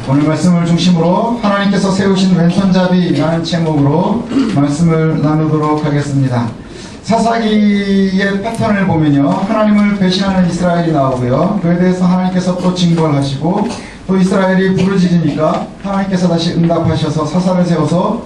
오늘 말씀을 중심으로 하나님께서 세우신 왼손잡이라는 제목으로 말씀을 나누도록 하겠습니다. 사사기의 패턴을 보면요, 하나님을 배신하는 이스라엘이 나오고요, 그에 대해서 하나님께서 또 징벌 하시고, 또 이스라엘이 부르짖으니까 하나님께서 다시 응답하셔서 사사를 세워서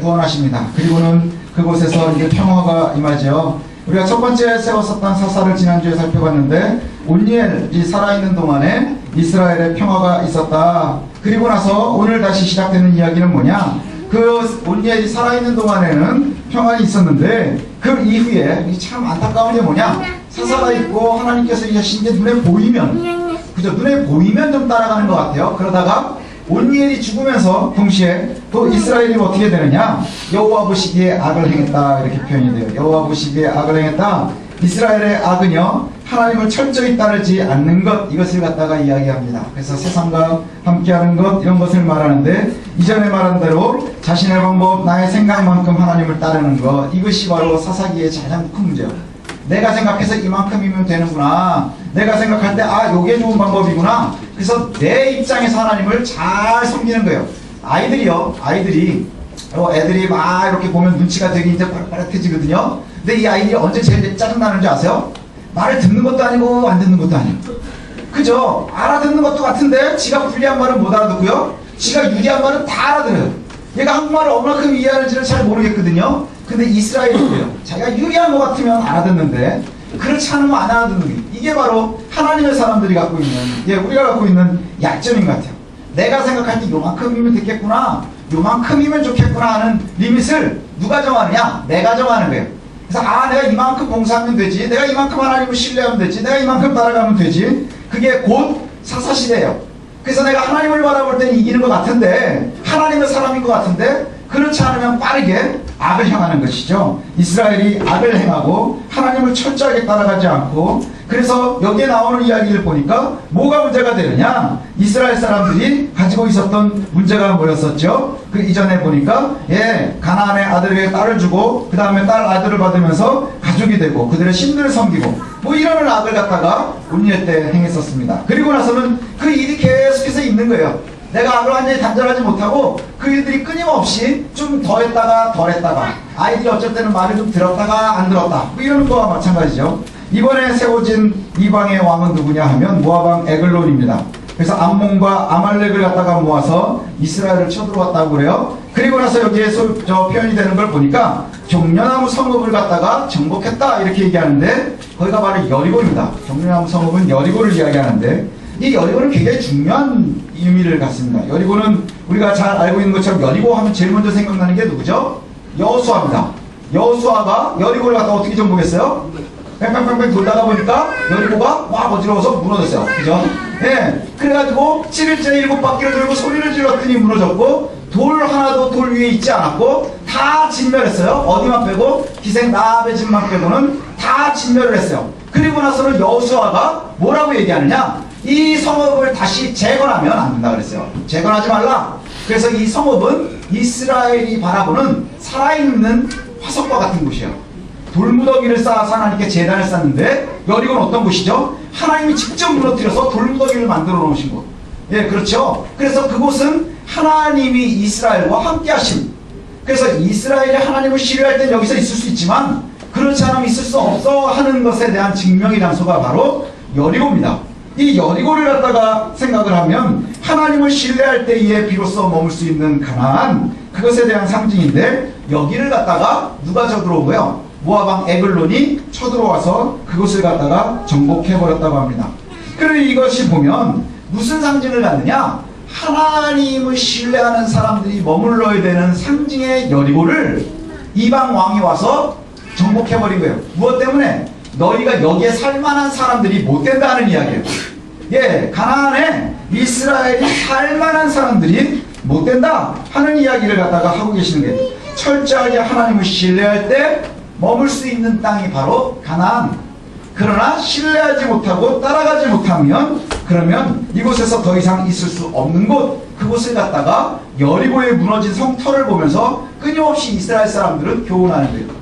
구원하십니다. 그리고는 그곳에서 이제 평화가 임하죠. 우리가 첫 번째 세웠었던 사사를 지난주에 살펴봤는데, 온니엘이 살아있는 동안에 이스라엘의 평화가 있었다. 그리고 나서 오늘 다시 시작되는 이야기는 뭐냐, 그 온니엘이 살아있는 동안에는 평안이 있었는데 그 이후에 참 안타까운 게 뭐냐, 사사가 있고 하나님께서 하신 게 눈에 보이면, 그죠, 눈에 보이면 좀 따라가는 것 같아요. 그러다가 온니엘이 죽으면서 동시에 또 이스라엘이 어떻게 되느냐, 여호와 보시기에 악을 행했다, 이렇게 표현이 돼요. 여호와 보시기에 악을 행했다. 이스라엘의 악은요, 하나님을 철저히 따르지 않는 것, 이것을 갖다가 이야기합니다. 그래서 세상과 함께하는 것, 이런 것을 말하는데, 이전에 말한 대로 자신의 방법, 나의 생각만큼 하나님을 따르는 것, 이것이 바로 사사기의 가장 큰 문제예요. 내가 생각해서 이만큼이면 되는구나, 내가 생각할 때 요게 좋은 방법이구나, 그래서 내 입장에서 하나님을 잘 섬기는 거예요. 애들이 막 이렇게 보면 눈치가 되게 이제 빠릿빠릿해지거든요. 근데 이 아이들이 언제 제일 짜증나는 줄 아세요? 말을 듣는 것도 아니고 안 듣는 것도 아니고, 그죠? 알아듣는 것도 같은데 지가 불리한 말은 못 알아듣고요, 지가 유리한 말은 다 알아들어요. 얘가 한국말을 얼마큼 이해하는지를 잘 모르겠거든요. 근데 이스라엘이 그래요. 자기가 유리한 것 같으면 알아듣는데 그렇지 않으면 안 알아듣는 게, 이게 바로 하나님의 사람들이 갖고 있는, 우리가 갖고 있는 약점인 것 같아요. 내가 생각할 때 요만큼이면 되겠구나, 요만큼이면 좋겠구나 하는 리밋을 누가 정하느냐? 내가 정하는 거예요. 그래서 내가 이만큼 봉사하면 되지, 내가 이만큼 하나님을 신뢰하면 되지, 내가 이만큼 따라가면 되지. 그게 곧 사사시대예요. 그래서 내가 하나님을 바라볼 때는 이기는 것 같은데, 하나님의 사람인 것 같은데, 그렇지 않으면 빠르게 악을 향하는 것이죠. 이스라엘이 악을 행하고 하나님을 철저하게 따라가지 않고, 그래서 여기에 나오는 이야기를 보니까 뭐가 문제가 되느냐, 이스라엘 사람들이 가지고 있었던 문제가 뭐였었죠? 그 이전에 보니까 가나안의 아들에게 딸을 주고 그 다음에 딸 아들을 받으면서 가족이 되고 그들의 신들을 섬기고 뭐 이런 악을 갖다가 온니엘 때 행했었습니다. 그리고 나서는 그 일이 계속해서 있는 거예요. 내가 악을 완전히 단절하지 못하고 그 일들이 끊임없이 좀 더했다가 덜했다가, 아이들이 어쩔 때는 말을 좀 들었다가 안 들었다, 뭐 이런 거와 마찬가지죠. 이번에 세워진 이방의 왕은 누구냐 하면 모압왕 에글론입니다. 그래서 암몬과 아말렉을 갖다가 모아서 이스라엘을 쳐들어왔다고 그래요. 그리고 나서 여기에서 표현이 되는 걸 보니까 종려나무 성읍을 갖다가 정복했다, 이렇게 얘기하는데 거기가 바로 여리고입니다. 종려나무 성읍은 여리고를 이야기하는데, 이 여리고는 굉장히 중요한 의미를 갖습니다. 여리고는 우리가 잘 알고 있는 것처럼 여리고 하면 제일 먼저 생각나는 게 누구죠? 여호수아입니다. 여호수아가 여리고를 갖다 어떻게 정복했어요? 뺑뺑뺑뺑 돌다가 보니까 여리고가 막 어지러워서 무너졌어요. 그죠? 그래가지고 7일째 7바퀴를 돌고 소리를 질렀더니 무너졌고, 돌 하나도 돌 위에 있지 않았고 다 진멸했어요. 어디만 빼고 기생 라합의 집만 빼고는 다 진멸을 했어요. 그리고 나서는 여호수아가 뭐라고 얘기하느냐, 이 성읍을 다시 재건하면 안 된다 그랬어요. 재건하지 말라. 그래서 이 성읍은 이스라엘이 바라보는 살아있는 화석과 같은 곳이에요. 돌무더기를 쌓아서 하나님께 제단을 쌓는데, 여리고는 어떤 곳이죠? 하나님이 직접 무너뜨려서 돌무더기를 만들어 놓으신 곳. 그렇죠. 그래서 그곳은 하나님이 이스라엘과 함께 하심. 그래서 이스라엘이 하나님을 신뢰할 땐 여기서 있을 수 있지만 그렇지 않으면 있을 수 없어 하는 것에 대한 증명의 장소가 바로 여리고입니다. 이 여리고를 갖다가 생각을 하면 하나님을 신뢰할 때에 비로소 머물 수 있는 가나안, 그것에 대한 상징인데, 여기를 갖다가 누가 쳐들어오고요? 모압왕 에글론이 쳐들어와서 그곳을 갖다가 정복해버렸다고 합니다. 그리고 이것이 보면 무슨 상징을 갖느냐, 하나님을 신뢰하는 사람들이 머물러야 되는 상징의 여리고를 이방 왕이 와서 정복해버린 거예요. 무엇 때문에? 너희가 여기에 살만한 사람들이 못 된다는 이야기예요. 가나안에 이스라엘이 살만한 사람들이 못 된다 하는 이야기를 갖다가 하고 계시는 거예요. 철저하게 하나님을 신뢰할 때 머물 수 있는 땅이 바로 가나안. 그러나 신뢰하지 못하고 따라가지 못하면, 그러면 이곳에서 더 이상 있을 수 없는 곳, 그곳을 갖다가 여리고의 무너진 성터를 보면서 끊임없이 이스라엘 사람들은 교훈하는 거예요.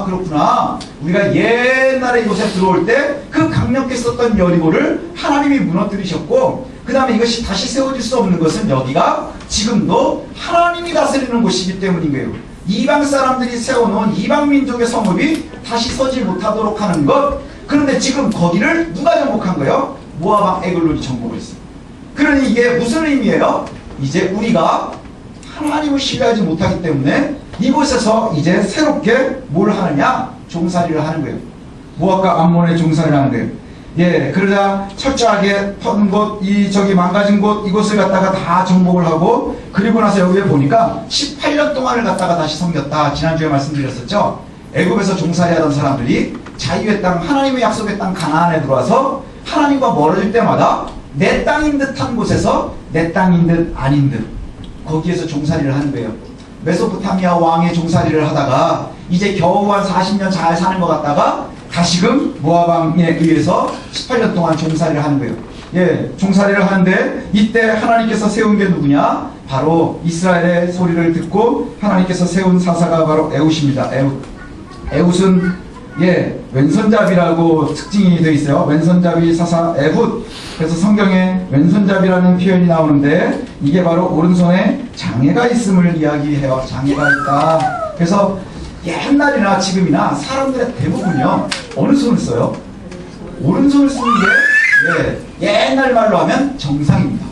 그렇구나. 우리가 옛날에 이곳에 들어올 때 그 강력했었던 여리고를 하나님이 무너뜨리셨고, 그 다음에 이것이 다시 세워질 수 없는 것은 여기가 지금도 하나님이 다스리는 곳이기 때문인 거예요. 이방 사람들이 세워놓은 이방 민족의 성읍이 다시 서지 못하도록 하는 것. 그런데 지금 거기를 누가 정복한 거예요? 모압 왕 에글론이 정복을 했어요. 그러니 이게 무슨 의미예요? 이제 우리가 하나님을 신뢰하지 못하기 때문에 이곳에서 이제 새롭게 뭘 하느냐? 종살이를 하는 거예요. 모압과 암몬의 종살이를 하는 거예요. 예, 그러자 철저하게 터는 곳, 저기 망가진 곳, 이곳을 갖다가 다 정복을 하고, 그리고 나서 여기에 보니까 18년 동안을 갖다가 다시 섬겼다. 지난주에 말씀드렸었죠? 애굽에서 종살이 하던 사람들이 자유의 땅, 하나님의 약속의 땅 가나안에 들어와서 하나님과 멀어질 때마다 내 땅인 듯한 곳에서 내 땅인 듯 아닌 듯 거기에서 종살이를 하는 거예요. 메소포타미아 왕의 종살이를 하다가 이제 겨우 한 40년 잘 사는 것 같다가 다시금 모압 왕에 의해서 18년 동안 종살이를 하는 거예요. 예, 종살이를 하는데 이때 하나님께서 세운 게 누구냐? 바로 이스라엘의 소리를 듣고 하나님께서 세운 사사가 바로 에훗입니다. 에훗은 예, 왼손잡이라고 특징이 되어 있어요. 왼손잡이 사사 에훗. 그래서 성경에 왼손잡이라는 표현이 나오는데 이게 바로 오른손에 장애가 있음을 이야기해요. 장애가 있다. 그래서 옛날이나 지금이나 사람들의 대부분요 어느 손을 써요? 오른손을 쓰는 게 옛날 말로 하면 정상입니다.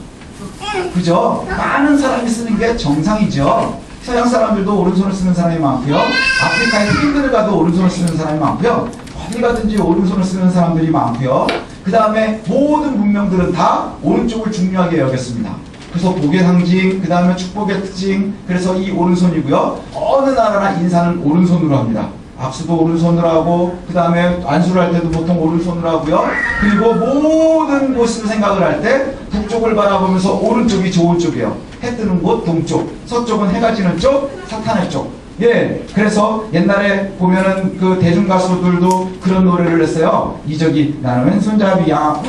그죠? 많은 사람이 쓰는 게 정상이죠. 서양 사람들도 오른손을 쓰는 사람이 많고요. 아프리카의 흑인들을 가도 오른손을 쓰는 사람이 많고요. 어디 가든지 오른손을 쓰는 사람들이 많고요. 그 다음에 모든 문명들은 다 오른쪽을 중요하게 여겼습니다. 그래서 복의 상징, 그 다음에 축복의 특징, 그래서 이 오른손이고요. 어느 나라나 인사는 오른손으로 합니다. 악수도 오른손으로 하고, 그 다음에 안수를 할 때도 보통 오른손으로 하고요. 그리고 모든 곳을 생각을 할 때 북쪽을 바라보면서 오른쪽이 좋은 쪽이에요. 해 뜨는 곳 동쪽, 서쪽은 해가 지는 쪽, 사탄의 쪽. 예, 그래서 옛날에 보면은 그 대중 가수들도 그런 노래를 했어요. 이적이 나는 왼손잡이야,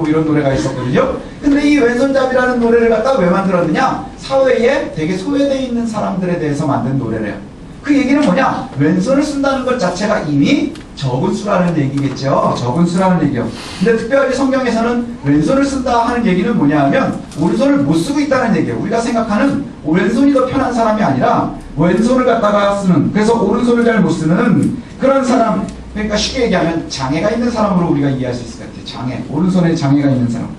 이런 노래가 있었거든요. 근데 이 왼손잡이라는 노래를 갖다 왜 만들었느냐? 사회에 되게 소외되어 있는 사람들에 대해서 만든 노래래요. 그 얘기는 뭐냐? 왼손을 쓴다는 것 자체가 이미 적은 수라는 얘기겠죠. 적은 수라는 얘기요. 근데 특별히 성경에서는 왼손을 쓴다 하는 얘기는 뭐냐 하면 오른손을 못 쓰고 있다는 얘기예요. 우리가 생각하는 왼손이 더 편한 사람이 아니라 왼손을 갖다가 쓰는, 그래서 오른손을 잘 못 쓰는 그런 사람, 그러니까 쉽게 얘기하면 장애가 있는 사람으로 우리가 이해할 수 있을 것 같아요. 장애, 오른손에 장애가 있는 사람.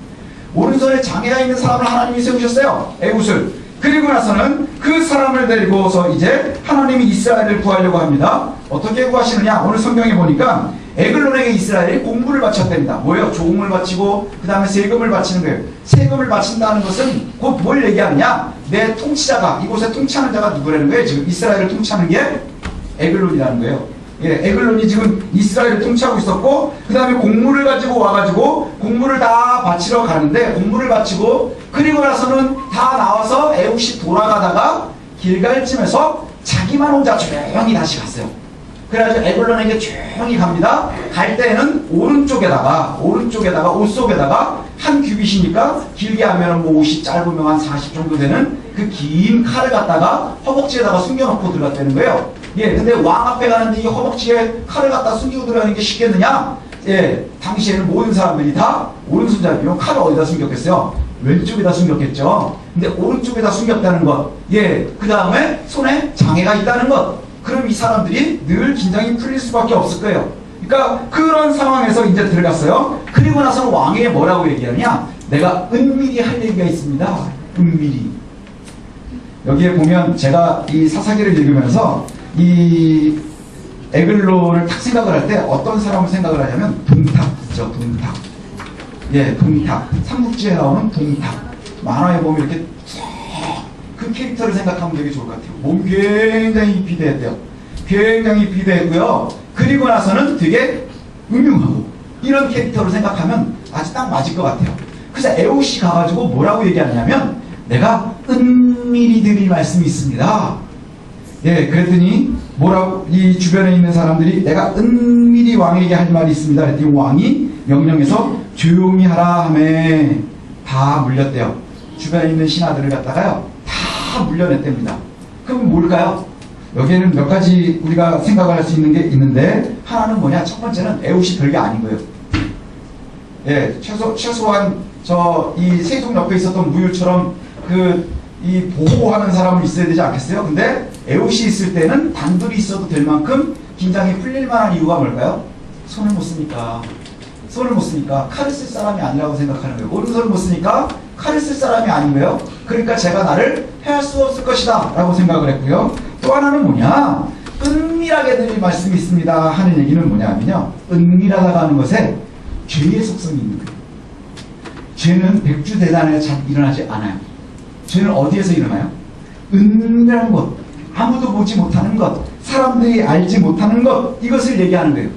오른손에 장애가 있는 사람을 하나님이 세우셨어요. 에훗을. 그리고 나서는 그 사람을 데리고서 이제 하나님이 이스라엘을 구하려고 합니다. 어떻게 구하시느냐? 오늘 성경에 보니까 에글론에게 이스라엘이 공물을 바쳤답니다. 뭐예요? 조공을 바치고 그 다음에 세금을 바치는 거예요. 세금을 바친다는 것은 곧 뭘 얘기하느냐? 내 통치자가, 이곳에 통치하는 자가 누구라는 거예요? 지금 이스라엘을 통치하는 게 에글론이라는 거예요. 예, 에글론이 지금 이스라엘을 통치하고 있었고, 그 다음에 공물을 가지고 와가지고 공물을 다 바치러 가는데, 공물을 바치고 그리고 나서는 다 나와서 에훗이 돌아가다가 길갈쯤에서 자기만 혼자 조용히 다시 갔어요. 그래가지고 에글론에게 조용히 갑니다. 갈 때는 오른쪽에다가 옷 속에다가 한 규빗이니까 길게 하면 뭐 옷이 짧으면 한 40 정도 되는 그 긴 칼을 갖다가 허벅지에다가 숨겨놓고 들어갔다는 거예요. 예, 근데 왕 앞에 가는데 이 허벅지에 칼을 갖다 숨기고 들어가는 게 쉽겠느냐? 예, 당시에는 모든 사람들이 다 오른손잡이면 칼을 어디다 숨겼겠어요? 왼쪽에다 숨겼겠죠. 근데 오른쪽에다 숨겼다는 것. 예, 그 다음에 손에 장애가 있다는 것. 그럼 이 사람들이 늘 긴장이 풀릴 수밖에 없을 거예요. 그러니까 그런 상황에서 이제 들어갔어요. 그리고 나서 왕에게 뭐라고 얘기하느냐? 내가 은밀히 할 얘기가 있습니다. 은밀히. 여기에 보면 제가 이 사사기를 읽으면서 이 에글론을 딱 생각을 할 때 어떤 사람을 생각을 하냐면 동탁 있죠. 동탁. 예, 동탁. 삼국지에 나오는 동탁. 만화에 보면 이렇게 그 캐릭터를 생각하면 되게 좋을 것 같아요. 몸 굉장히 비대했대요. 굉장히 비대했고요. 그리고 나서는 되게 음흉하고 이런 캐릭터를 생각하면 아주 딱 맞을 것 같아요. 그래서 에훗이 가가지고 뭐라고 얘기하냐면 내가 은밀히 드릴 말씀이 있습니다. 예, 그랬더니 뭐라고 이 주변에 있는 사람들이 내가 은밀히 왕에게 할 말이 있습니다. 그랬더니 왕이 명령해서 조용히 하라 하며 다 물렸대요. 주변에 있는 신하들을 갖다가요 다 물려냈답니다. 그럼 뭘까요? 여기에는 몇 가지 우리가 생각을 할 수 있는 게 있는데 하나는 뭐냐? 첫 번째는 에훗이 별게 아닌 거예요. 예, 최소한 저 이 세종 옆에 있었던 무율처럼 이 보호하는 사람은 있어야 되지 않겠어요? 근데 에웃이 있을 때는 단둘이 있어도 될 만큼 긴장이 풀릴 만한 이유가 뭘까요? 손을 못 쓰니까. 손을 못 쓰니까 칼을 쓸 사람이 아니라고 생각하는 거예요. 오른손을 못 쓰니까 칼을 쓸 사람이 아닌 거예요. 그러니까 제가 나를 해할 수 없을 것이다 라고 생각을 했고요. 또 하나는 뭐냐, 은밀하게 드릴 말씀이 있습니다 하는 얘기는 뭐냐면요, 은밀하다고 하는 것에 죄의 속성이 있는 거예요. 죄는 백주대단에 잘 일어나지 않아요. 죄는 어디에서 일어나요? 은밀한 것, 아무도 보지 못하는 것, 사람들이 알지 못하는 것, 이것을 얘기하는 거예요.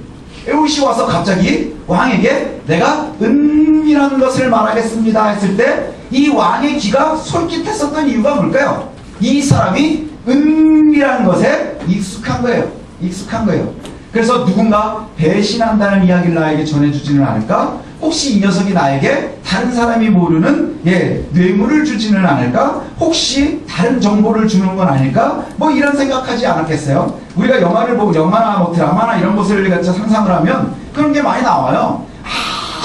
에웃이 와서 갑자기 왕에게 내가 은밀한 것을 말하겠습니다 했을 때 이 왕의 귀가 솔깃했었던 이유가 뭘까요? 이 사람이 은밀한 것에 익숙한 거예요. 익숙한 거예요. 그래서 누군가 배신한다는 이야기를 나에게 전해주지는 않을까? 혹시 이 녀석이 나에게 다른 사람이 모르는 뇌물을 주지는 않을까? 혹시 다른 정보를 주는 건 아닐까? 뭐 이런 생각하지 않았겠어요? 우리가 영화를 보고, 영화나 뭐 드라마나 이런 것을 같이 상상을 하면 그런 게 많이 나와요.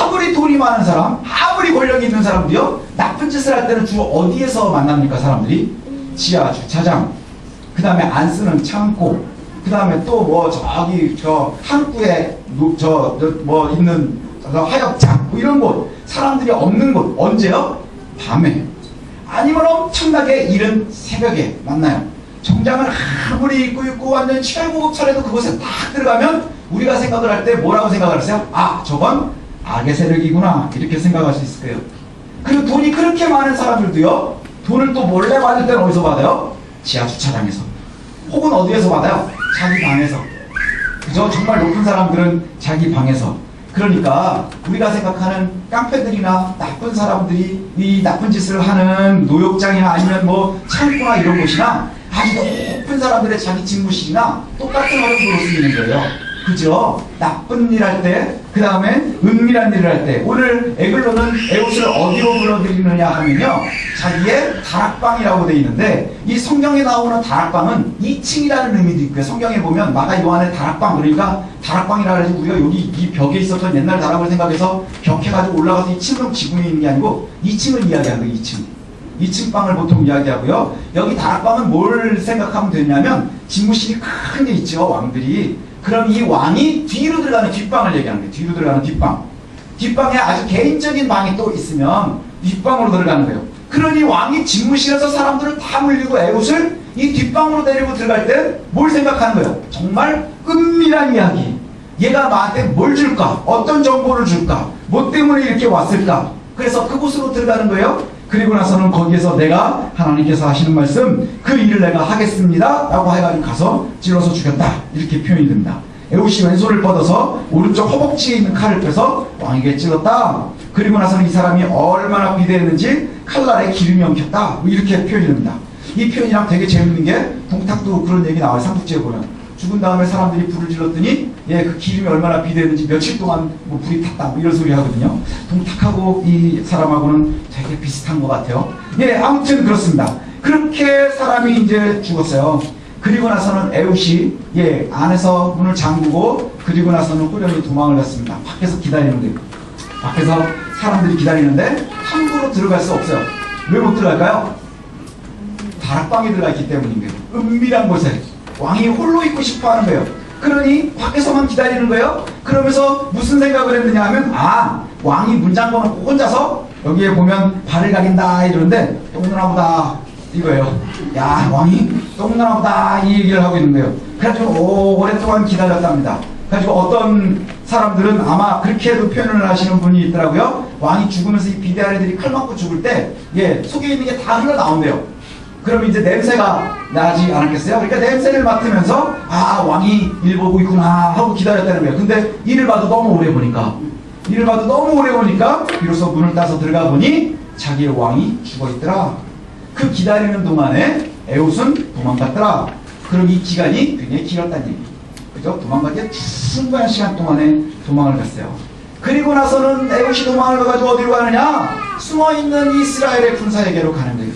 아무리 돈이 많은 사람, 아무리 권력이 있는 사람도요, 나쁜 짓을 할 때는 주로 어디에서 만납니까? 사람들이 지하 주차장, 그 다음에 안 쓰는 창고, 그 다음에 또 뭐 저기 저 항구에 뭐 있는 하역장, 뭐 이런 곳, 사람들이 없는 곳. 언제요? 밤에. 아니면 엄청나게 이른 새벽에 만나요. 정장을 아무리 입고 완전 최고급 차례도 그곳에 딱 들어가면 우리가 생각을 할 때 뭐라고 생각을 했어요? 아, 저건 악의 세력이구나, 이렇게 생각할 수 있을 거예요. 그리고 돈이 그렇게 많은 사람들도요, 돈을 또 몰래 받을 때는 어디서 받아요? 지하 주차장에서. 혹은 어디에서 받아요? 자기 방에서. 그죠? 정말 높은 사람들은 자기 방에서. 그러니까 우리가 생각하는 깡패들이나 나쁜 사람들이 이 나쁜 짓을 하는 노역장이나 아니면 뭐 창고나 이런 곳이나 아주 높은 사람들의 자기 집무실이나 똑같은 어려움으로 쓰이는 거예요. 그죠? 나쁜 일 할 때, 그 다음에 은밀한 일을 할 때. 오늘 에글로는 에웃을 어디로 불러들이느냐 하면요, 자기의 다락방이라고 되어 있는데, 이 성경에 나오는 다락방은 2층이라는 의미도 있고요. 성경에 보면 마가 요한의 다락방, 그러니까 다락방이라 해서 우리가 여기 이 벽에 있었던 옛날 다락을 생각해서 벽해가지고 올라가서 2층으로 지붕이 있는 게 아니고 2층을 이야기하는 거예요. 2층 방을 보통 이야기하고요. 여기 다락방은 뭘 생각하면 되냐면 집무실이 큰 게 있죠, 왕들이. 그럼 이 왕이 뒤로 들어가는 뒷방을 얘기하는 거예요. 뒤로 들어가는 뒷방. 뒷방에 아주 개인적인 방이 또 있으면 뒷방으로 들어가는 거예요. 그러니 왕이 집무실에서 사람들을 다 물리고 에웃을 이 뒷방으로 데리고 들어갈 때 뭘 생각하는 거예요? 정말 은밀한 이야기. 얘가 나한테 뭘 줄까? 어떤 정보를 줄까? 뭐 때문에 이렇게 왔을까? 그래서 그곳으로 들어가는 거예요. 그리고 나서는 거기에서 내가 하나님께서 하시는 말씀, 그 일을 내가 하겠습니다 라고 해가지고 가서 찔러서 죽였다, 이렇게 표현이 됩니다. 에웃이 왼손을 뻗어서 오른쪽 허벅지에 있는 칼을 펴서 왕에게 찔렀다. 그리고 나서는 이 사람이 얼마나 비대했는지 칼날에 기름이 엉켰다, 이렇게 표현이 됩니다. 이 표현이랑 되게 재밌는 게 동탁도 그런 얘기 나와요. 삼국지에 보면 죽은 다음에 사람들이 불을 질렀더니 그 기름이 얼마나 비대했는지 며칠 동안 뭐 불이 탔다, 뭐 이런 소리 하거든요. 동탁하고 이 사람하고는 되게 비슷한 것 같아요. 아무튼 그렇습니다. 그렇게 사람이 이제 죽었어요. 그리고 나서는 에웃이 안에서 문을 잠그고, 그리고 나서는 후렴이 도망을 갔습니다. 밖에서 기다리는 거예요. 밖에서 사람들이 기다리는데 함부로 들어갈 수 없어요. 왜 못 들어갈까요? 다락방에 들어가 있기 때문인 거예요. 은밀한 곳에 왕이 홀로 있고 싶어 하는 거예요. 그러니 밖에서만 기다리는 거예요. 그러면서 무슨 생각을 했느냐 하면, 왕이 문 잠궈놓고 혼자서 여기에 보면 발을 가린다 이러는데 똥누나 보다 이거예요. 야, 왕이 똥누나 보다 이 얘기를 하고 있는 거예요. 그래가지고 오랫동안 기다렸답니다. 그래가지고 어떤 사람들은 아마 그렇게도 표현을 하시는 분이 있더라고요. 왕이 죽으면서 이 비대한 애들이 칼 맞고 죽을 때 속에 있는 게 다 흘러나온대요. 그럼 이제 냄새가 나지 않았겠어요? 그러니까 냄새를 맡으면서 왕이 일 보고 있구나 하고 기다렸다는 거예요. 근데 이를 봐도 너무 오래 보니까 비로소 문을 따서 들어가 보니 자기의 왕이 죽어있더라. 그 기다리는 동안에 에웃은 도망갔더라. 그럼 이 기간이 굉장히 길었다는 얘기. 그죠? 도망가기 충분한 시간 동안에 도망을 갔어요. 그리고 나서는 에웃이 도망을 가가지고 어디로 가느냐? 숨어있는 이스라엘의 군사에게로 가는 거예요.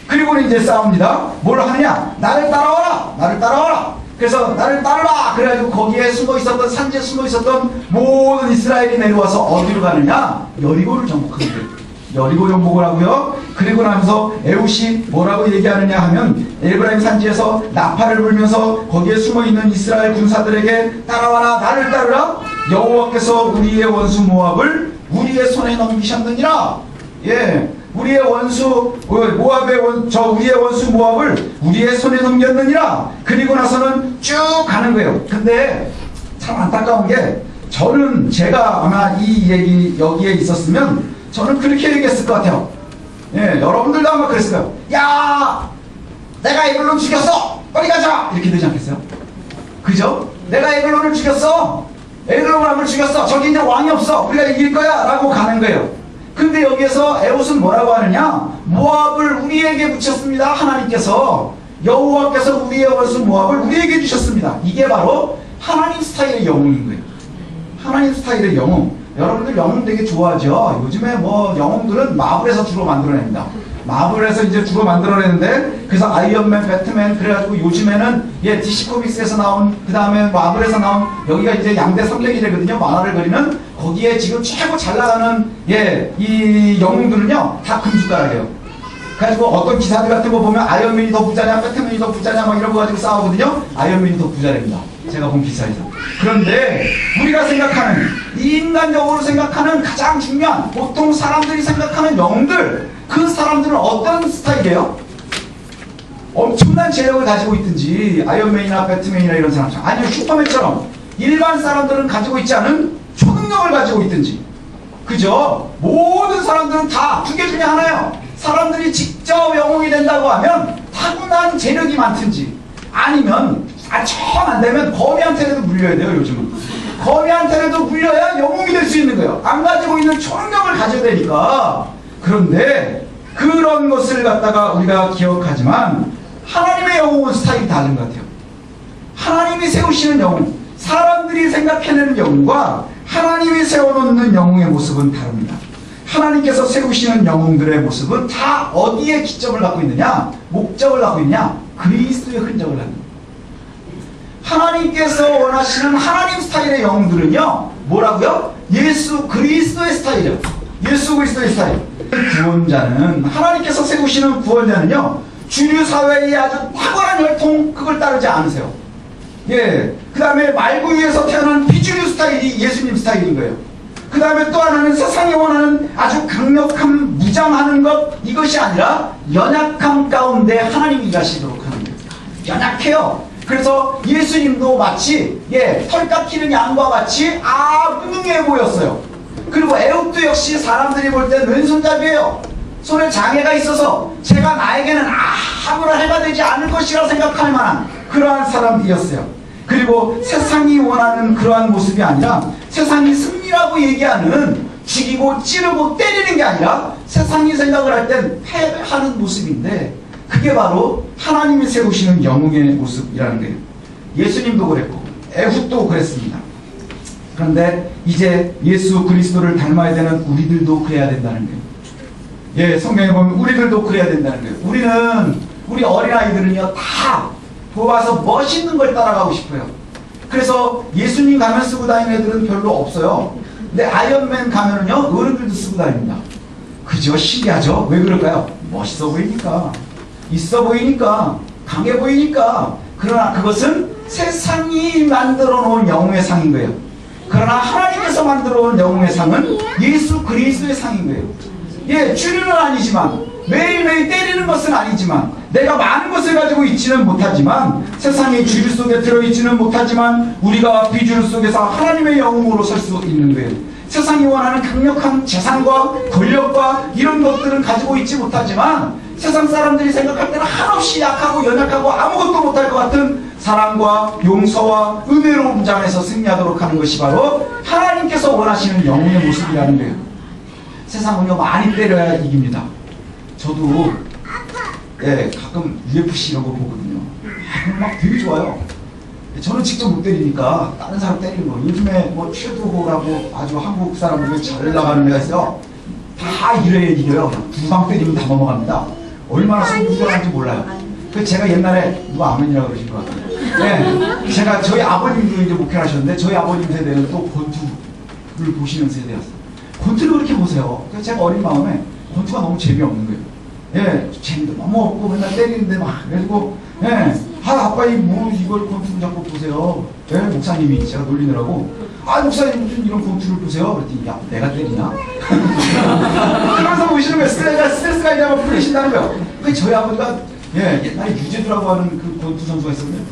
그리고 이제 싸웁니다. 뭘 하느냐? 나를 따라와라. 그래서 나를 따르라. 그래가지고 거기에 숨어있었던, 산지에 숨어있었던 모든 이스라엘이 내려와서 어디로 가느냐? 여리고를 정복하는 거예요. 여리고 정복을 하고요. 그리고 나면서 에훗이 뭐라고 얘기하느냐 하면 에브라임 산지에서 나팔을 불면서 거기에 숨어있는 이스라엘 군사들에게 따라와라 나를 따르라 여호와께서 우리의 원수 모압을 우리의 손에 넘기셨느니라. 예, 우리의 원수 모압의 우리의 원수 모압을 우리의 손에 넘겼느니라. 그리고 나서는 쭉 가는 거예요. 근데 참 안타까운 게 제가 아마 이 얘기 여기에 있었으면 저는 그렇게 얘기했을 것 같아요. 예, 여러분들도 아마 그랬을 거예요. 야, 내가 에글론 죽였어. 빨리 가자. 이렇게 되지 않겠어요? 그죠? 내가 에글론을 죽였어. 에글론을 죽였어. 저기 이제 왕이 없어. 우리가 이길 거야. 라고 가는 거예요. 근데 여기에서 에훗은 뭐라고 하느냐? 모압을 우리에게 붙였습니다. 하나님께서 여호와께서 우리의 원수 모압을 우리에게 주셨습니다. 이게 바로 하나님 스타일의 영웅인 거예요. 하나님 스타일의 영웅. 여러분들 영웅 되게 좋아하죠? 요즘에 뭐 영웅들은 마블에서 주로 만들어냅니다. 마블에서 이제 주로 만들어내는데, 그래서 아이언맨, 배트맨, 그래가지고 요즘에는 DC 코믹스에서 나온, 그 다음에 마블에서 나온, 여기가 이제 양대 산맥이거든요. 만화를 그리는. 거기에 지금 최고 잘 나가는, 이 영웅들은요, 다 금숟가락이에요. 그래가지고 어떤 기사들 같은 거 보면 아이언맨이 더 부자냐, 배트맨이 더 부자냐, 막 이런 거 가지고 싸우거든요. 아이언맨이 더 부자랍니다. 제가 본 기사에서. 그런데 우리가 생각하는, 인간적으로 생각하는 가장 중요한, 보통 사람들이 생각하는 영웅들, 그 사람들은 어떤 스타일이에요? 엄청난 재력을 가지고 있든지, 아이언맨이나 배트맨이나 이런 사람처럼, 아니면 슈퍼맨처럼 일반 사람들은 가지고 있지 않은 초능력을 가지고 있든지, 그죠? 모든 사람들은 다 두 개 중에 하나예요. 사람들이 직접 영웅이 된다고 하면 타고난 재력이 많든지, 아니면 정 안되면 거미한테라도 물려야 돼요. 요즘은 거미한테라도 물려야 영웅이 될 수 있는 거예요. 안 가지고 있는 초능력을 가져야 되니까. 그런데 그런 것을 갖다가 우리가 기억하지만 하나님의 영웅은 스타일이 다른 것 같아요. 하나님이 세우시는 영웅, 사람들이 생각해내는 영웅과 하나님이 세워놓는 영웅의 모습은 다릅니다. 하나님께서 세우시는 영웅들의 모습은 다 어디에 기점을 갖고 있느냐, 목적을 갖고 있느냐, 그리스도의 흔적을 갖는 거예요. 하나님께서 원하시는 하나님 스타일의 영웅들은요, 뭐라고요? 예수 그리스도의 스타일이요. 예수 그리스도의 스타일. 구원자는, 하나님께서 세우시는 구원자는요, 주류 사회의 아주 탁월한 혈통, 그걸 따르지 않으세요. 예. 그 다음에 말구 위에서 태어난 비주류 스타일이 예수님 스타일인 거예요. 그 다음에 또 하나는 세상이 원하는 아주 강력한 무장하는 것, 이것이 아니라 연약함 가운데 하나님이 일하시도록 하는 거예요. 연약해요. 그래서 예수님도 마치 털 깎이는 양과 같이 무능해 보였어요. 그리고 에훗도 역시 사람들이 볼 때 왼손잡이에요. 손에 장애가 있어서 제가 나에게는 아무런 해가 되지 않을 것이라 생각할 만한 그러한 사람이었어요. 그리고 세상이 원하는 그러한 모습이 아니라, 세상이 승리라고 얘기하는 죽이고 찌르고 때리는 게 아니라 세상이 생각을 할 땐 패배하는 모습인데, 그게 바로 하나님이 세우시는 영웅의 모습이라는 거예요. 예수님도 그랬고 에훗도 그랬습니다. 그런데 이제 예수 그리스도를 닮아야 되는 우리들도 그래야 된다는 거예요. 예, 성경에 보면 우리들도 그래야 된다는 거예요. 우리 어린아이들은요, 다 보아서 멋있는 걸 따라가고 싶어요. 그래서 예수님 가면 쓰고 다니는 애들은 별로 없어요. 근데 아이언맨 가면은요, 어른들도 쓰고 다닙니다. 그죠? 신기하죠? 왜 그럴까요? 멋있어 보이니까, 있어 보이니까, 강해 보이니까. 그러나 그것은 세상이 만들어 놓은 영웅의 상인 거예요. 그러나 하나님께서 만들어 놓은 영웅의 상은 예수 그리스도의 상인 거예요. 예, 주류는 아니지만, 매일매일 때리는 것은 아니지만, 내가 많은 것을 가지고 있지는 못하지만, 세상의 주류 속에 들어있지는 못하지만, 우리가 비주류 속에서 하나님의 영웅으로 설 수 있는 거예요. 세상이 원하는 강력한 재산과 권력과 이런 것들은 가지고 있지 못하지만, 세상 사람들이 생각할 때는 한없이 약하고 연약하고 아무것도 못할 것 같은 사랑과 용서와 은혜로 무장해서 승리하도록 하는 것이 바로 하나님께서 원하시는 영웅의 모습이라는 거예요. 세상은요, 많이 때려야 이깁니다. 저도 가끔 UFC 이런 거 보거든요. 그럼 막 되게 좋아요. 저는 직접 못 때리니까 다른 사람 때리는 거. 요즘에 뭐 최두호라고 아주 한국 사람들이 잘 나가는 애가 있어요. 다 이래야 이겨요. 두 방 때리면 다 넘어갑니다. 얼마나 성부전한지 몰라요. 그 제가 옛날에 누가 아멘이라고 그러신 것 같아요. 제가 저희 아버님도 이제 목회를 하셨는데, 저희 아버님 세대는 또 권투를 보시는 세대였어요. 권투를 그렇게 보세요. 그래서 제가 어린 마음에 권투가 너무 재미없는 거예요. 예, 재미도 너무 없고 맨날 때리는데 막 그래가지고 예, 아빠 이걸 권투를 자꾸 보세요. 예, 목사님이 제가 놀리느라고 목사님 무슨 이런 권투를 보세요. 그랬더니 야 내가 때리냐? 그러면서 보시는 거예요. 스트레스가 이제 막 풀리신다는 거예요. 그 저희 아버지가 옛날에 유재두라고 하는 그 권투 선수가 있었는데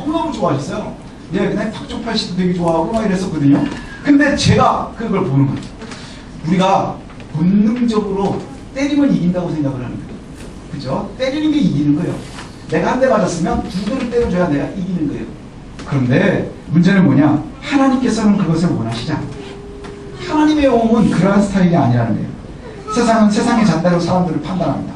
너무 좋아하셨어요. 그냥 박종팔 씨도 되게 좋아하고 막 이랬었거든요. 근데 제가 그걸 보는 거예요. 우리가 본능적으로 때리면 이긴다고 생각을 하는 거예요. 그죠? 때리는 게 이기는 거예요. 내가 한 대 맞았으면 두 대를 때려줘야 내가 이기는 거예요. 그런데 문제는 뭐냐? 하나님께서는 그것을 원하시지 않아요. 하나님의 영웅은 그러한 스타일이 아니라는 거예요. 세상은 세상의 잣대로 사람들을 판단합니다.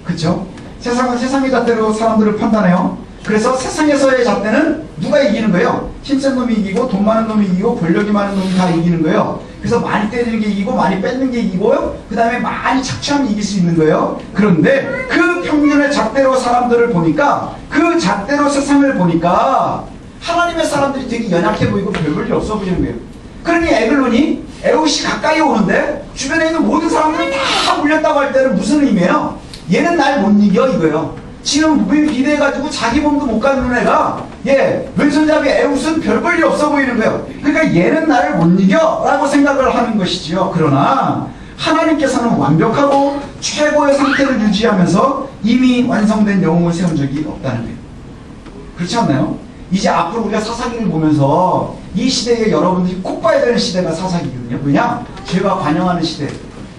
그렇죠? 세상은 세상의 잣대로 사람들을 판단해요. 그래서 세상에서의 잣대는 누가 이기는 거예요? 힘센 놈이 이기고 돈 많은 놈이 이기고 권력이 많은 놈이 다 이기는 거예요. 그래서 많이 때리는 게 이기고 많이 뺏는 게 이기고요. 그 다음에 많이 착취하면 이길 수 있는 거예요. 그런데 그 평균의 잣대로 사람들을 보니까 그 잣대로 세상을 보니까 하나님의 사람들이 되게 연약해 보이고 별 볼 일 없어 보이는 거예요. 그러니 에글론이 에웃이 가까이 오는데 주변에 있는 모든 사람들이 다 물렸다고 할 때는 무슨 의미예요? 얘는 날 못 이겨 이거예요. 지금 비대해가지고 자기 몸도 못 가는 애가 왼손잡이 에웃은 별 볼 일 없어 보이는 거예요. 그러니까 얘는 나를 못 이겨 라고 생각을 하는 것이지요. 그러나 하나님께서는 완벽하고 최고의 상태를 유지하면서 이미 완성된 영웅을 세운 적이 없다는 거예요. 그렇지 않나요? 이제 앞으로 우리가 사사기를 보면서 이 시대에 여러분들이 꼭 봐야 되는 시대가 사사기거든요. 왜냐? 죄가 관영하는 시대.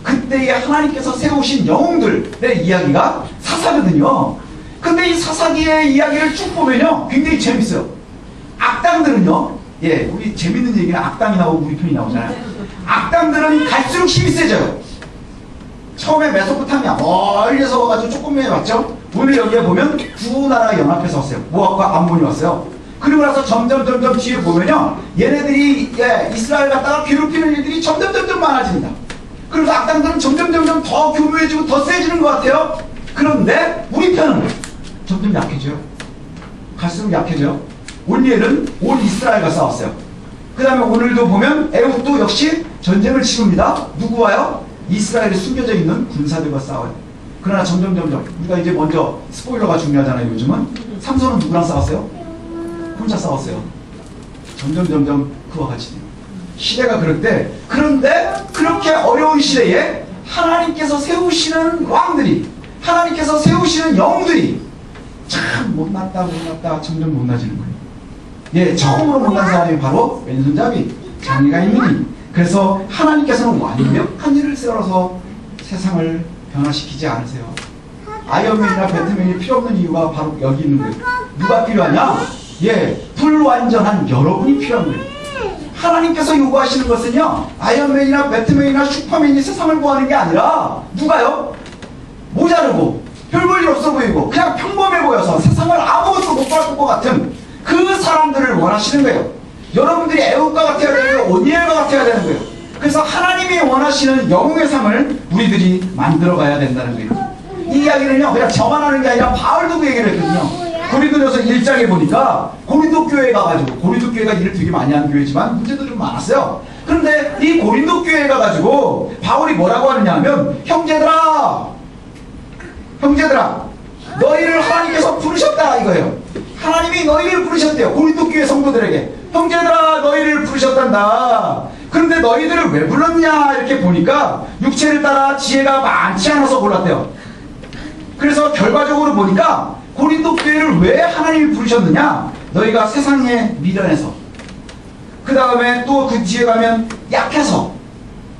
그때에 하나님께서 세우신 영웅들의 이야기가 사사거든요. 근데 이 사사기의 이야기를 쭉 보면요 굉장히 재밌어요. 악당들은요, 우리 재밌는 얘기는 악당이 나오고 우리 편이 나오잖아요. 악당들은 갈수록 힘이 세져요. 처음에 메소포타미아 멀리서 와가지고 조금만 왔죠. 오늘 여기에 보면 두 나라가 연합해서 왔어요. 모압과 암몬이 왔어요. 그리고 나서 점점 뒤에 보면요 얘네들이 이스라엘 갖다가 괴롭히는 일들이 점점 많아집니다. 그래서 악당들은 점점 더 교묘해지고 더 세지는 것 같아요. 그런데 우리 편은 점점 약해져요. 갈수록 약해져요. 오늘은 온 이스라엘과 싸웠어요. 그 다음에 오늘도 보면 에웃도 역시 전쟁을 치릅니다. 누구와요? 이스라엘에 숨겨져 있는 군사들과 싸워요. 그러나 점점 우리가 이제 먼저 스포일러가 중요하잖아요. 요즘은 삼손은 누구랑 싸웠어요? 혼자 싸웠어요. 점점 그와 같이 돼요. 시대가 그럴 때, 그런데 그렇게 어려운 시대에 하나님께서 세우시는 왕들이, 하나님께서 세우시는 영웅들이 참 못났다 점점 못나지는 거예요. 처음으로 못난 사람이 바로 왼손잡이 장애가인이니, 그래서 하나님께서는 완벽한 일을 세워서 세상을 변화시키지 않으세요. 아이언맨이나 배트맨이 필요 없는 이유가 바로 여기 있는 거예요. 누가 필요하냐? 불완전한 여러분이 필요한 거예요. 하나님께서 요구하시는 것은요 아이언맨이나 배트맨이나 슈퍼맨이 세상을 구하는 게 아니라 누가요? 모자르고 별 볼 일 없어 보이고 그냥 평범해 보여서 세상을 아무것도 못 바꿀 것 같은 그 사람들을 원하시는 거예요. 여러분들이 에웃과 같아야 되는 거예요. 오니엘과 같아야 되는 거예요. 그래서 하나님이 원하시는 영웅의 삶을 우리들이 만들어가야 된다는 거예요. 이 이야기는요 그냥 저만 하는 게 아니라 바울도 그 얘기를 했거든요. 고린도전서 1장에 보니까 고린도 교회에 가가지고, 고린도 교회가 일을 되게 많이 하는 교회지만 문제도 좀 많았어요. 그런데 이 고린도 교회에 가가지고 바울이 뭐라고 하느냐 하면 형제들아 너희를 하나님께서 부르셨다 이거예요. 하나님이 너희를 부르셨대요. 고린도 교회 성도들에게 형제들아 너희를 부르셨단다. 그런데 너희들을 왜 불렀냐 이렇게 보니까 육체를 따라 지혜가 많지 않아서 골랐대요. 그래서 결과적으로 보니까 고린도 교회를 왜 하나님이 부르셨느냐? 너희가 세상에 미련해서, 그 다음에 또 그 뒤에 가면 약해서,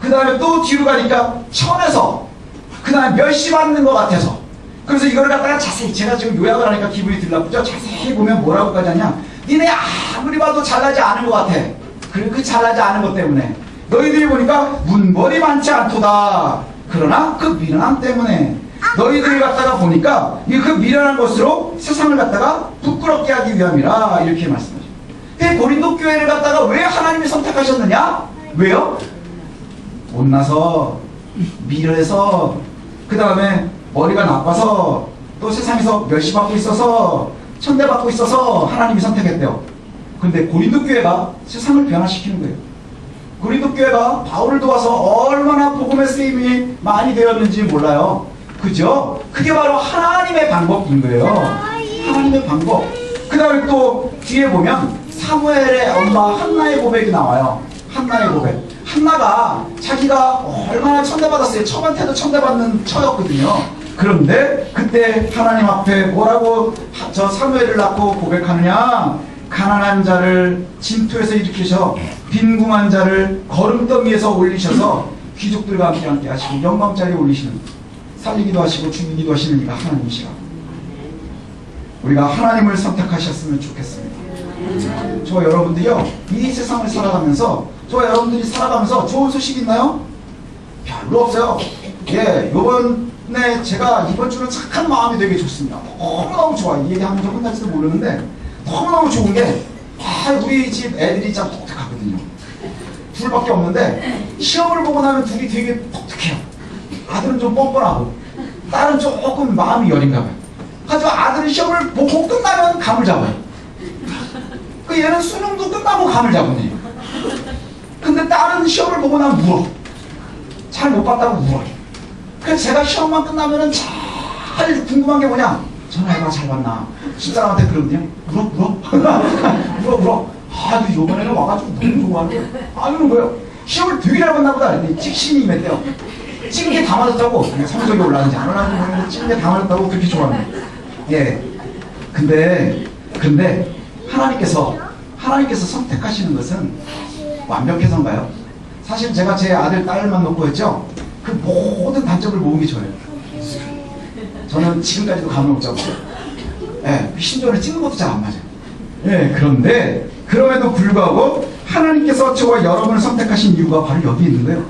그 다음에 또 뒤로 가니까 천해서, 그 다음에 멸시받는 것 같아서. 그래서 이걸 갖다가 자세히, 제가 지금 요약을 하니까 기분이 들 나쁘죠? 자세히 보면 뭐라고까지 하냐? 니네 아무리 봐도 잘나지 않은 것 같아. 그 잘나지 않은 것 때문에 너희들이 보니까 문벌이 많지 않도다. 그러나 그 미련함 때문에 너희들을 갖다가 보니까 그 미련한 것으로 세상을 갖다가 부끄럽게 하기 위함이라 이렇게 말씀하죠. 고린도 교회를 갖다가 왜 하나님이 선택하셨느냐? 왜요? 못나서, 미련해서, 그 다음에 머리가 나빠서, 또 세상에서 멸시받고 있어서, 천대받고 있어서 하나님이 선택했대요. 근데 고린도 교회가 세상을 변화시키는 거예요. 고린도 교회가 바울을 도와서 얼마나 복음의 쓰임이 많이 되었는지 몰라요. 그죠? 그게 바로 하나님의 방법인 거예요. 하나님의 방법. 그 다음에 또 뒤에 보면 사무엘의 엄마 한나의 고백이 나와요. 한나의 고백. 한나가 자기가 얼마나 천대받았어요. 처한테도 천대받는 처였거든요. 그런데 그때 하나님 앞에 뭐라고 저 사무엘을 낳고 고백하느냐? 가난한 자를 진토에서 일으키셔 빈궁한 자를 거름더미에서 올리셔서 귀족들과 함께 하시고 영광자리에 올리시는, 살리기도 하시고 죽이기도 하시는 이가 하나님이시라. 우리가 하나님을 선택하셨으면 좋겠습니다. 저와 여러분들이요, 이 세상을 살아가면서 저와 여러분들이 살아가면서 좋은 소식 있나요? 별로 없어요. 예, 요번에 제가 이번 주는 착한 마음이 되게 좋습니다. 너무너무 좋아요. 이 얘기하면서 끝날지도 모르는데 너무너무 좋은 게, 우리 집 애들이 참 독특하거든요. 둘밖에 없는데 시험을 보고 나면 둘이 되게 독특해요. 아들은 좀 뻔뻔하고 딸은 조금 마음이 여린가 봐요. 하지만 아들은 시험을 보고 끝나면 감을 잡아요. 그 얘는 수능도 끝나고 감을 잡으네요. 근데 딸은 시험을 보고 나면 울어. 잘 못 봤다고 울어요. 그래서 제가 시험만 끝나면은 잘 궁금한 게 뭐냐? 전화해봐, 잘 봤나? 집사람한테 그러거든요. 울어. 근데 요번에는 와가지고 너무 좋아하는 거예요. 이러는 거예요. 시험을 되게 잘 봤나 보다. 근데 찍신이 임했대요. 찍은 게 다 맞았다고. 성적이 올라가는지 안 올라가는지 모르겠는데 찍은 게 다 맞았다고 그렇게 좋아하는 거예요. 예. 근데 하나님께서 선택하시는 것은 완벽해서인가요? 사실 제가 제 아들, 딸만 놓고 했죠. 그 모든 단점을 모은 게 저예요. 저는 지금까지도 감을 못 잡았어요. 예, 신조를 찍는 것도 잘 안 맞아요. 예, 그런데 그럼에도 불구하고 하나님께서 저와 여러분을 선택하신 이유가 바로 여기 있는 거예요.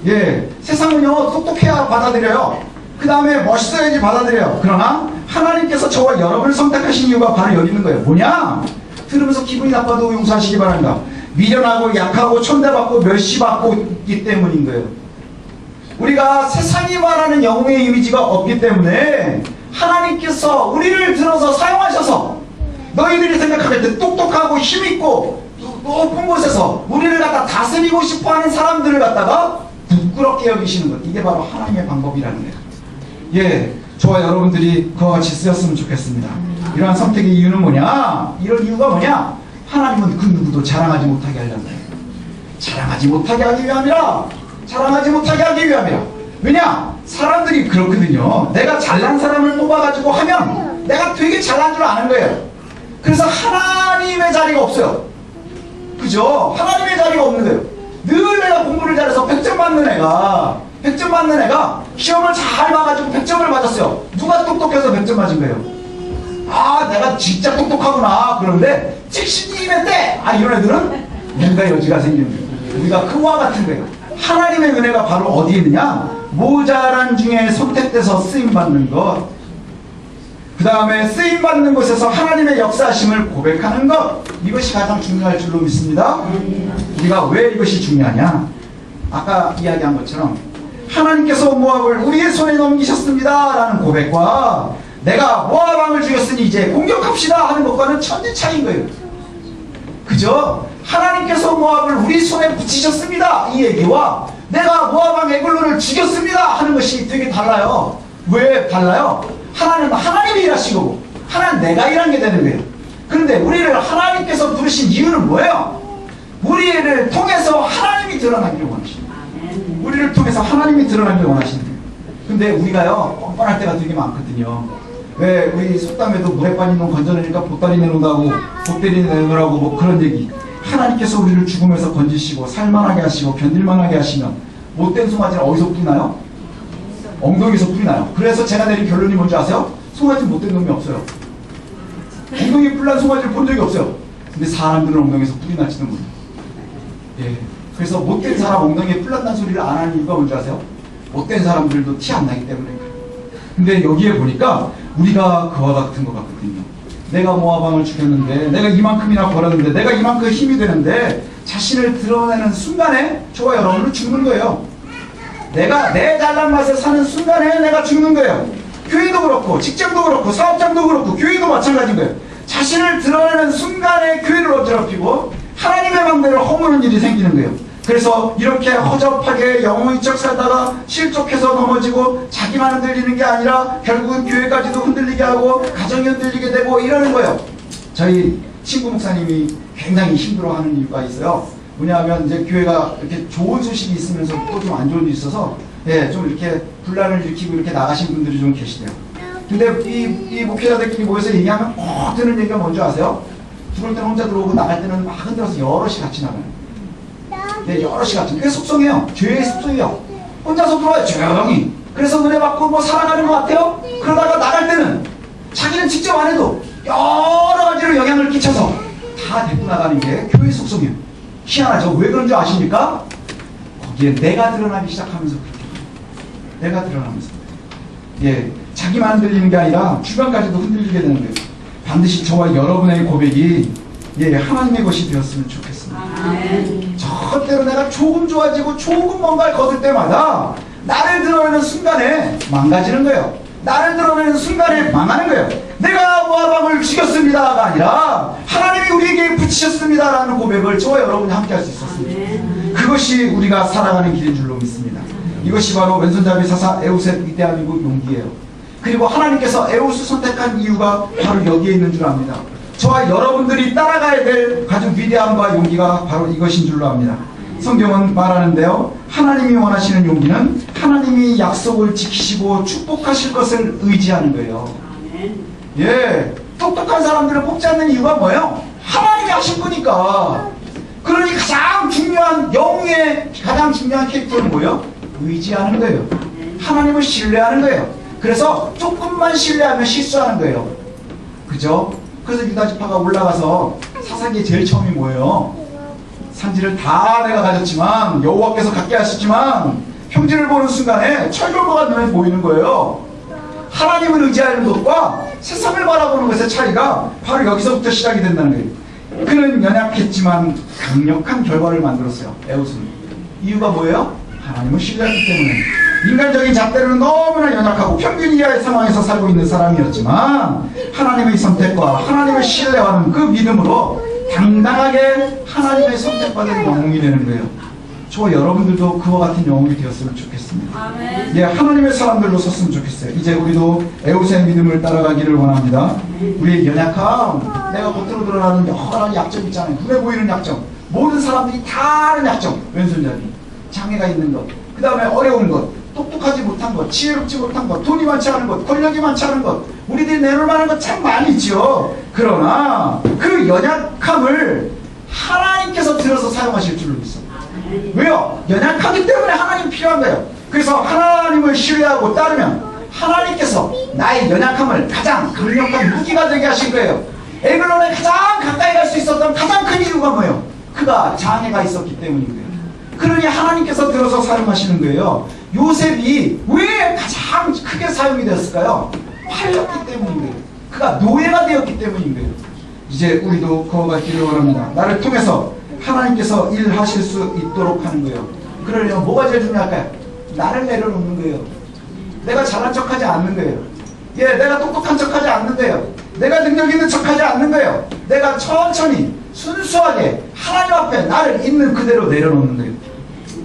예, 세상은요 똑똑해야 받아들여요. 그 다음에 멋있어야지 받아들여요. 그러나 하나님께서 저와 여러분을 선택하신 이유가 바로 여기 있는 거예요. 뭐냐? 들으면서 기분이 나빠도 용서하시기 바랍니다. 미련하고 약하고 천대받고 멸시받고 있기 때문인 거예요. 우리가 세상이 말하는 영웅의 이미지가 없기 때문에 하나님께서 우리를 들어서 사용하셔서 너희들이 생각할 때 똑똑하고 힘있고 높은 곳에서 우리를 갖다 다스리고 싶어하는 사람들을 갖다가 부끄럽게 여기시는 것, 이게 바로 하나님의 방법이라는 거예요. 예, 저와 여러분들이 그와 같이 쓰였으면 좋겠습니다. 이러한 선택의 이유는 뭐냐? 이런 이유가 뭐냐? 하나님은 그 누구도 자랑하지 못하게 하려는 거예요. 자랑하지 못하게 하기 위함이라. 자랑하지 못하게 하기 위함이라. 왜냐? 사람들이 그렇거든요. 내가 잘난 사람을 뽑아가지고 하면 내가 되게 잘난 줄 아는 거예요. 그래서 하나님의 자리가 없어요. 그죠? 하나님의 자리가 없는 거예요. 늘 내가 공부를 잘해서 100점 받는 애가 시험을 잘 봐가지고 100점을 맞았어요. 누가 똑똑해서 100점 맞은 거예요? 내가 진짜 똑똑하구나. 그런데 찍신님의 때 이런 애들은 뭔가 여지가 생기는 거예요. 우리가 그와 같은 거예요. 하나님의 은혜가 바로 어디에 있느냐? 모자란 중에 선택돼서 쓰임받는 것, 그 다음에 쓰임받는 곳에서 하나님의 역사하심을 고백하는 것, 이것이 가장 중요할 줄로 믿습니다. 우리가 왜 이것이 중요하냐? 아까 이야기한 것처럼 하나님께서 모압을 우리의 손에 넘기셨습니다 라는 고백과 내가 모압 왕을 죽였으니 이제 공격합시다 하는 것과는 천지 차이인 거예요. 그죠? 하나님께서 모압을 우리 손에 붙이셨습니다 이 얘기와 내가 모압 왕 에글론을 죽였습니다 하는 것이 되게 달라요. 왜 달라요? 하나님은 하나님이 일하신 거고 하나는 내가 일한 게 되는 거예요. 그런데 우리를 하나님께서 부르신 이유는 뭐예요? 우리를 통해서 하나님이 드러나기를 원하십니다. 우리를 통해서 하나님이 드러나기를 원하시는 거예요. 근데 우리가요 뻔뻔할 때가 되게 많거든요. 왜 우리 속담에도 물에 빠진 놈 건져내니까 보따리 내놓는다고, 보따리 내놓으라고 뭐 그런 얘기. 하나님께서 우리를 죽음에서 건지시고 살만하게 하시고 견딜만하게 하시면 못된 송아지는 어디서 뿌리나요? 엉덩이에서 뿌리나요? 그래서 제가 내린 결론이 뭔지 아세요? 송아지는 못된 놈이 없어요. 엉덩이에 뿔난 송아지를 본 적이 없어요. 근데 사람들은 엉덩이에서 뿔이 날지도 몰라요. 예. 그래서 못된 사람 엉덩이에 뿔난다는 소리를 안 하는 이유가 뭔지 아세요? 못된 사람들도 티 안 나기 때문에 그래요. 근데 여기에 보니까 우리가 그와 같은 것 같거든요. 내가 모압 왕을 죽였는데, 내가 이만큼이나 벌었는데, 내가 이만큼 힘이 되는데 자신을 드러내는 순간에 저와 여러분은 죽는 거예요. 내가 내 잘난 맛에 사는 순간에 내가 죽는 거예요. 교회도 그렇고 직장도 그렇고 사업장도 그렇고 교회도 마찬가지인 거예요. 자신을 드러내는 순간에 교회를 어지럽히고 하나님의 맘대로 허무는 일이 생기는 거예요. 그래서 이렇게 허접하게 영웅이척 살다가 실족해서 넘어지고 자기만 흔들리는 게 아니라 결국은 교회까지도 흔들리게 하고 가정이 흔들리게 되고 이러는 거예요. 저희 친구 목사님이 굉장히 힘들어하는 이유가 있어요. 뭐냐면 이제 교회가 이렇게 좋은 소식이 있으면서 또 좀 안 좋은 일이 있어서 좀 이렇게 분란을 일으키고 이렇게 나가신 분들이 좀 계시대요. 근데 이 목회자들끼리 모여서 얘기하면 꼭 드는 얘기가 뭔지 아세요? 들어올 때는 혼자 들어오고 나갈 때는 막 흔들어서 여럿이 같이 나가요. 여럿이 같이. 그게 속성이에요. 죄의 속성이에요. 혼자서 들어와요. 조용히. 그래서 은혜 받고 뭐 살아가는 것 같아요. 그러다가 나갈 때는 자기는 직접 안 해도 여러 가지로 영향을 끼쳐서 다 데리고 나가는 게 교회의 속성이에요. 희한하죠? 왜 그런 줄 아십니까? 거기에 내가 드러나기 시작하면서 그렇게 내가 드러나면서 자기만 흔들리는 게 아니라 주변까지도 흔들리게 되는 거예요. 반드시 저와 여러분의 고백이 하나님의 것이 되었으면 좋겠습니다. 절대로 내가 조금 좋아지고 조금 뭔가를 거둘 때마다 나를 드러내는 순간에 망가지는 거예요. 나를 드러내는 순간에 망하는 거예요. 내가 모아방을 죽였습니다가 아니라 하나님이 우리에게 붙이셨습니다라는 고백을 저와 여러분이 함께 할 수 있었습니다. 그것이 우리가 살아가는 길인 줄로 믿습니다. 이것이 바로 왼손잡이 사사 에웃의 위대함이고 용기예요. 그리고 하나님께서 에웃을 선택한 이유가 바로 여기에 있는 줄 압니다. 저와 여러분들이 따라가야 될 아주 위대함과 용기가 바로 이것인 줄로 압니다. 성경은 말하는데요, 하나님이 원하시는 용기는 하나님이 약속을 지키시고 축복하실 것을 의지하는 거예요. 똑똑한 사람들을 뽑지 않는 이유가 뭐예요? 하나님이 하신 거니까. 그러니 가장 중요한 영웅의 가장 중요한 캐릭터는 뭐예요? 의지하는 거예요. 하나님을 신뢰하는 거예요. 그래서 조금만 신뢰하면 실수하는 거예요. 그죠? 그래서 유다 지파가 올라가서 사사기에 제일 처음이 뭐예요? 산지를 다 내가 가졌지만 여호와께서 갖게 하셨지만 형제를 보는 순간에 철골거가 눈에 보이는 거예요. 하나님을 의지하는 것과 세상을 바라보는 것의 차이가 바로 여기서부터 시작이 된다는 거예요. 그는 연약했지만 강력한 결과를 만들었어요. 에웃은. 이유가 뭐예요? 하나님을 신뢰했기 때문에. 인간적인 잣대로는 너무나 연약하고 평균 이하의 상황에서 살고 있는 사람이었지만 하나님의 선택과 하나님을 신뢰하는 그 믿음으로 당당하게 하나님의 선택받은 영웅이 되는 거예요. 저와 여러분들도 그와 같은 영웅이 되었으면 좋겠습니다. 하나님의 사람들로 섰으면 좋겠어요. 이제 우리도 에웃의 믿음을 따라가기를 원합니다. 우리의 연약함, 내가 겉으로 드러나는 여러 가지 약점 있잖아요. 눈에 보이는 약점, 모든 사람들이 다 아는 약점, 왼손잡이, 장애가 있는 것, 그 다음에 어려운 것, 똑똑하지 못한 것, 지혜롭지 못한 것, 돈이 많지 않은 것, 권력이 많지 않은 것, 우리들이 내놓을 만한 것 참 많이 있죠. 그러나 그 연약함을 하나님께서 들어서 사용하실 줄로 믿습니다. 왜요? 연약하기 때문에 하나님이 필요한 거예요. 그래서 하나님을 신뢰하고 따르면 하나님께서 나의 연약함을 가장 강력한 무기가 되게 하신 거예요. 에글론에 가장 가까이 갈 수 있었던 가장 큰 이유가 뭐예요? 그가 장애가 있었기 때문인 거예요. 그러니 하나님께서 들어서 사용하시는 거예요. 요셉이 왜 가장 크게 사용이 되었을까요? 팔렸기 때문인 거예요. 그가 노예가 되었기 때문인 거예요. 이제 우리도 그와 같기를 원합니다. 나를 통해서 하나님께서 일하실 수 있도록 하는 거예요. 그러려면 뭐가 제일 중요할까요? 나를 내려놓는 거예요. 내가 잘난 척하지 않는 거예요. 내가 똑똑한 척하지 않는 거예요. 내가 능력 있는 척하지 않는 거예요. 내가 천천히 순수하게 하나님 앞에 나를 있는 그대로 내려놓는 거예요.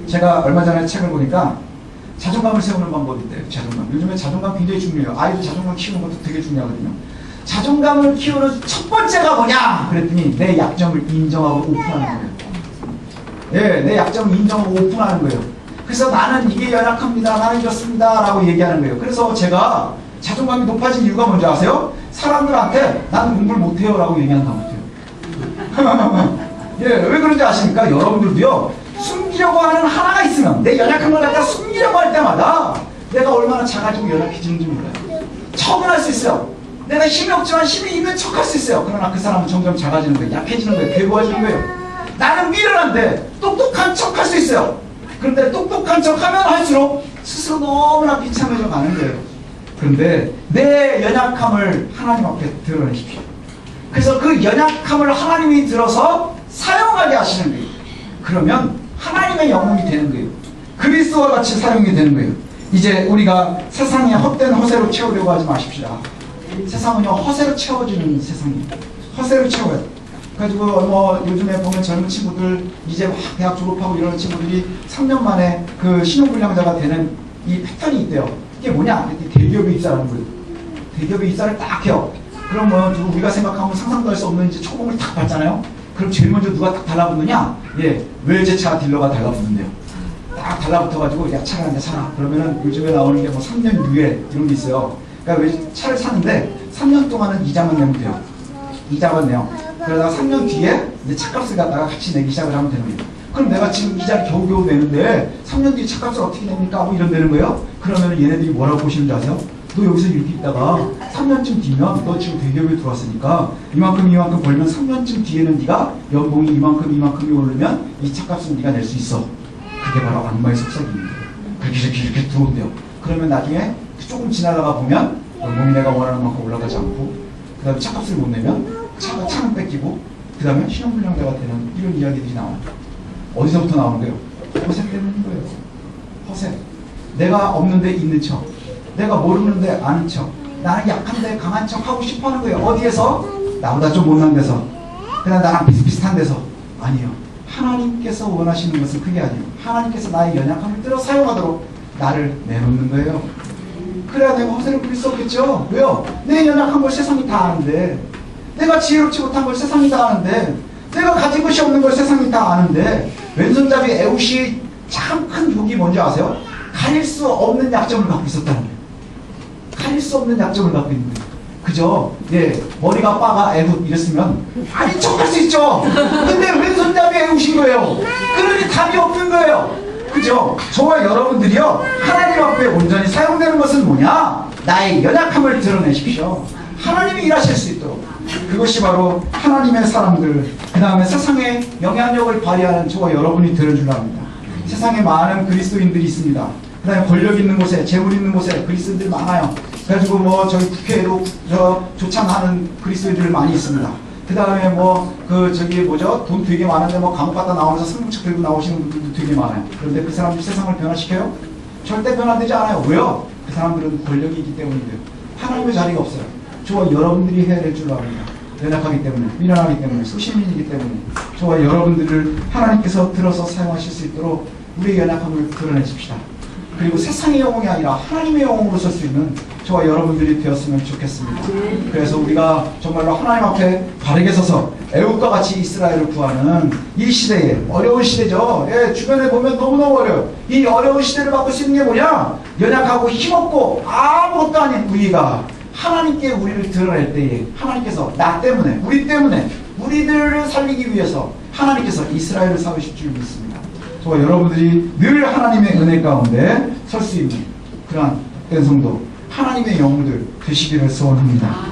제가 얼마 전에 책을 보니까 자존감을 세우는 방법이 있대요. 자존감. 요즘에 자존감 굉장히 중요해요. 아이들 자존감 키우는 것도 되게 중요하거든요. 자존감을 키우는 첫 번째가 뭐냐? 그랬더니 내 약점을 인정하고 오픈하는 거예요. 내 약점을 인정하고 오픈하는 거예요. 그래서 나는 이게 연약합니다. 나는 이렇습니다. 라고 얘기하는 거예요. 그래서 제가 자존감이 높아진 이유가 뭔지 아세요? 사람들한테 나는 공부를 못해요. 라고 얘기하는 거 못해요. 왜 그런지 아십니까? 여러분들도요. 숨기려고 하는 하나가 있으면 내 연약한 걸 갖다 숨기려고 할 때마다 내가 얼마나 작아지고 연약해지는지 몰라요. 척은 할 수 있어요. 내가 힘이 없지만 힘이 있는 척 할 수 있어요. 그러나 그 사람은 점점 작아지는 거예요. 약해지는 거예요. 괴로워지는 거예요. 나는 미련한데 똑똑한 척 할 수 있어요. 그런데 똑똑한 척 하면 할수록 스스로 너무나 비참해져 가는 거예요. 그런데 내 연약함을 하나님 앞에 드러내십시오. 그래서 그 연약함을 하나님이 들어서 사용하게 하시는 거예요. 그러면 하나님의 영웅이 되는 거예요. 그리스도와 같이 사용이 되는 거예요. 이제 우리가 세상의 헛된 허세로 채우려고 하지 마십시다. 세상은요 허세로 채워지는 세상이에요. 허세로 채워야 돼. 그래가지고 뭐 요즘에 보면 젊은 친구들 이제 막 대학 졸업하고 이러는 친구들이 3년 만에 그 신용불량자가 되는 이 패턴이 있대요. 이게 뭐냐? 대기업에 입사하는 거예요. 대기업에 입사를 딱 해요. 그럼 뭐 우리가 생각하면 상상도 할 수 없는 이제 초봉을 딱 받잖아요. 그럼 제일 먼저 누가 딱 달라붙느냐? 예, 외제차 딜러가 달라붙는데요. 딱 달라붙어가지고 야 차를 한 대 사라. 그러면은 요즘에 나오는 게 뭐 3년 유예 이런 게 있어요. 그러니까 왜 차를 사는데 3년 동안은 이자만 내면 돼요. 이자만 내요. 그러다가 3년 뒤에 이제 차값을 갖다가 같이 내기 시작을 하면 되는 거예요. 그럼 내가 지금 이자를 겨우겨우 내는데 3년 뒤에 차값을 어떻게 냅니까? 뭐 이런 되는 거예요. 그러면 얘네들이 뭐라고 보시는지 아세요? 너 여기서 이렇게 있다가 3년쯤 뒤면 너 지금 대기업에 들어왔으니까 이만큼 벌면 3년쯤 뒤에는 네가 연봉이 이만큼이 오르면 이 차값은 네가 낼 수 있어. 그게 바로 악마의 속삭임입니다. 그렇게 들어온대요. 그러면 나중에 조금 지나다가 보면 연봉이 내가 원하는 만큼 올라가지 않고 그 다음에 차값을 못 내면 차는 뺏기고 그 다음에 신용불량자가 되는 이런 이야기들이 나와요. 어디서부터 나오는 거예요? 허세 때문인 거예요. 허세. 내가 없는데 있는 척, 내가 모르는데 아는 척, 나는 약한데 강한 척 하고 싶어 하는 거예요. 어디에서? 나보다 좀 못난 데서, 그냥 나랑 비슷비슷한 데서. 아니요. 하나님께서 원하시는 것은 그게 아니에요. 하나님께서 나의 연약함을 들어 사용하도록 나를 내놓는 거예요. 그래야 내가 허세를 부릴 수 없겠죠. 왜요? 내 연약한 걸 세상이 다 아는데, 내가 지혜롭지 못한 걸 세상이 다 아는데, 내가 가진 것이 없는 걸 세상이 다 아는데, 왼손잡이 에훗이 참 큰 복이 뭔지 아세요? 가릴 수 없는 약점을 갖고 있었다는 거예요. 가릴 수 없는 약점을 갖고 있는 거예요. 그죠? 예, 머리가 빠가 에훗 이랬으면 아닌 척할 수 있죠. 근데 왼손잡이 에훗인 거예요. 그러니 답이 없는 거예요. 그죠? 저와 여러분들이요, 하나님 앞에 온전히 사용되는 것은 뭐냐? 나의 연약함을 드러내십시오. 하나님이 일하실 수 있도록. 그것이 바로 하나님의 사람들, 그 다음에 세상에 영향력을 발휘하는 저와 여러분이 되어주려 합니다. 세상에 많은 그리스도인들이 있습니다. 그 다음에 권력 있는 곳에, 재물 있는 곳에 그리스도인들이 많아요. 그래가지고 뭐 저희 국회에도 조창하는 그리스도인들 많이 있습니다. 그 다음에 뭐 돈 되게 많은데 뭐 감옥 갔다 나오면서 승부책 들고 나오시는 분들도 되게 많아요. 그런데 그 사람들이 세상을 변화시켜요? 절대 변화되지 않아요. 왜요? 그 사람들은 권력이 있기 때문인데요. 하나님의 자리가 없어요. 저와 여러분들이 해야 될 줄로 압니다. 연약하기 때문에, 미련하기 때문에, 소시민이기 때문에 저와 여러분들을 하나님께서 들어서 사용하실 수 있도록 우리의 연약함을 드러내십시다. 그리고 세상의 영웅이 아니라 하나님의 영웅으로 설 수 있는 저와 여러분들이 되었으면 좋겠습니다. 그래서 우리가 정말로 하나님 앞에 바르게 서서 애굽과 같이 이스라엘을 구하는 이 시대에, 어려운 시대죠. 예, 주변에 보면 너무너무 어려워요. 이 어려운 시대를 바꿀 수 있는 게 뭐냐? 연약하고 힘없고 아무것도 아닌 우리가 하나님께 우리를 드러낼 때에 하나님께서 나 때문에, 우리 때문에, 우리들을 살리기 위해서 하나님께서 이스라엘을 세우실 줄 믿습니다. 저와 여러분들이 늘 하나님의 은혜 가운데 설 수 있는 그러한 복된 성도, 하나님의 영웅들 되시기를 소원합니다.